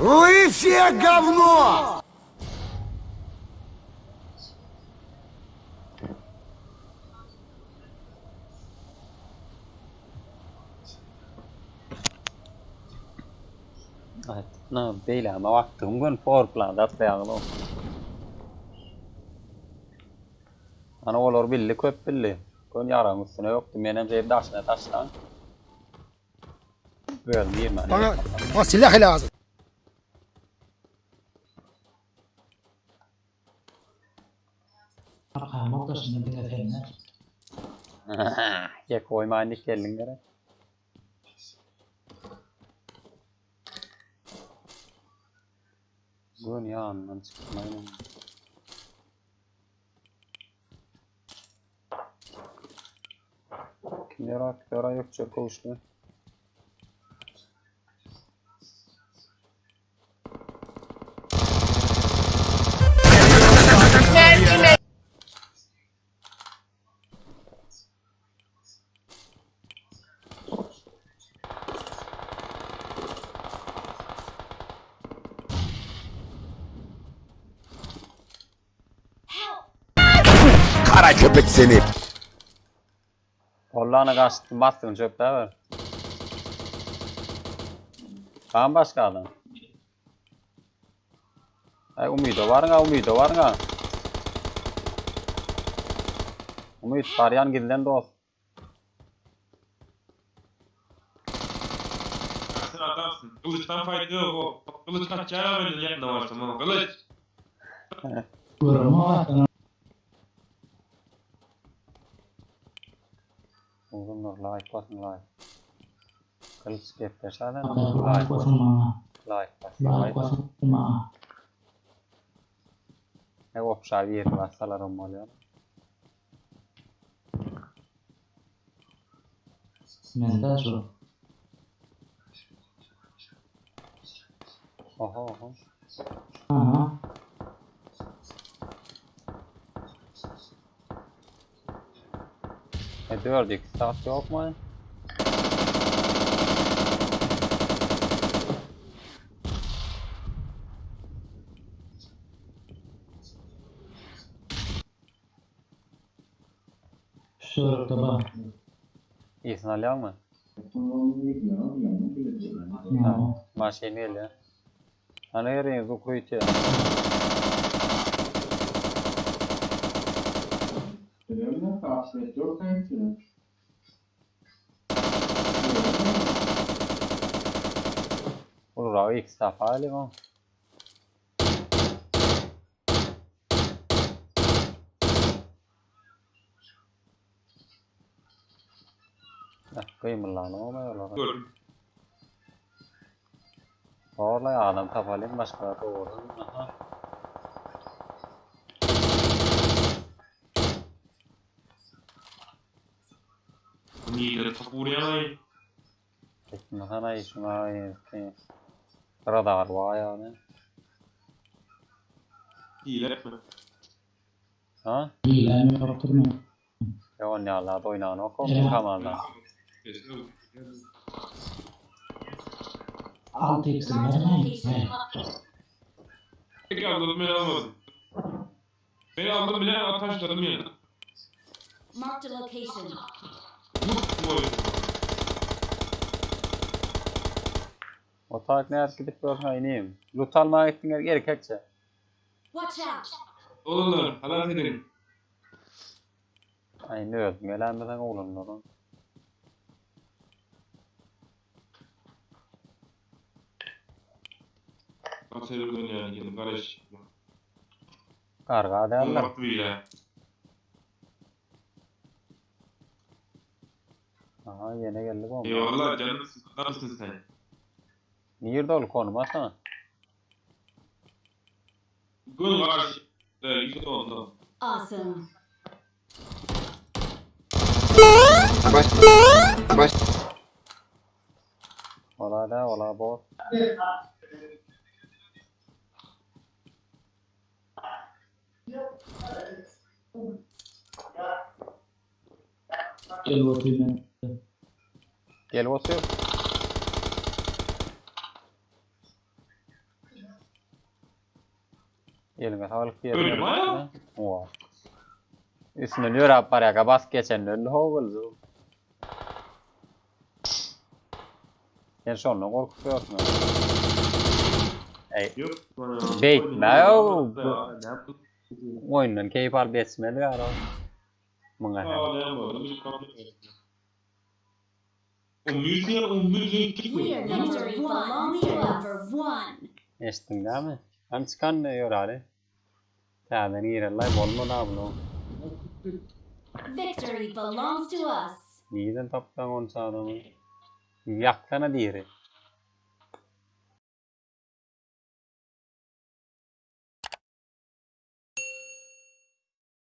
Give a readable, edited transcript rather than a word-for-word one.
Вы все говно! Değil ama baktım gün power plant atlayalım. Ana olur billi köp billi. Gün yaran üstüne yoktu. Menem zeyde aşına taşlan. Böyle diyeyim ben. Bana silah lazım. Arkamda taşını bir efendiler. Ya koymayınlık geldin gerek. Gün yanından çıkmayın. Kimler yok çok koştu. Kara köpek seni. Allah'ına karşı bastın çöpler var. Kan başka adam. Umido var nga. Umid tarayan gidilen dost. Sen adamsın. Kılıçtan fayda yok o. Kılıç kaçacağı benim yanında varsın ama kılıç. Vurma var. Uzunlar like basın like. Kılıç getirsen Like basma. like Like basma. Ne opşa bir yeri basalarım oluyor. Mende şu. Oho. Aha. Dördük saat yok mu? Şurada bak. İyisin alıyor mu? Ya. Maşini öyle. Hani yerin zuku itiyor. Olur abi ilk defa alayım ama. Kıyımlarını olmuyorlar. Gördüm. Vallahi adam tapalım başka doğru. Aha. Niye tapu uğrayamayın? Mahana işuna radar var yani. Hile etme. Ha? İlan yaptırma. Ya on yalla oynan o konu kamarlar. 6x'im vermeyin. Peki aldım beni almadım. Beni aldım bile ataşladım yani. Marked a location. Vur bu oyunu. O tarih ne gidip görmeye ineyim. Loot almaya gittin gerekekçe. Watch out! Oğlum halat edin. Ay ne öldüm elenmeden oğlunlar. Aferin yani gelin kardeş. Karga derler. Bak böyle. Aha yine geldi bomba. Eyvallah canım nasılsın sen? Nerede ol konum atsana. Gün karşı. Güzel oldu. Awesome. Ola da ola bot. Gel bakayım ben. Gel basıyor. Eline sağlık diye. Öyle mi ya? Oo. İsmini yürüp paraya bas geçen öyle oldu. Sen şonla korkuyorsun. Ey, Yok. Beyt, ne o? Ne yaptın? oyundan keyif al besmeli ya. Manga. Aa, ne yapalım? Müzik kapatıyor. O müziği We are number one. We are number one. Estin değil mi? Ben çıkan ne yorari? Taden iyiler bolma da bunu. Victory belongs to us. Niden taptan on sağlamı. Yaktana diri.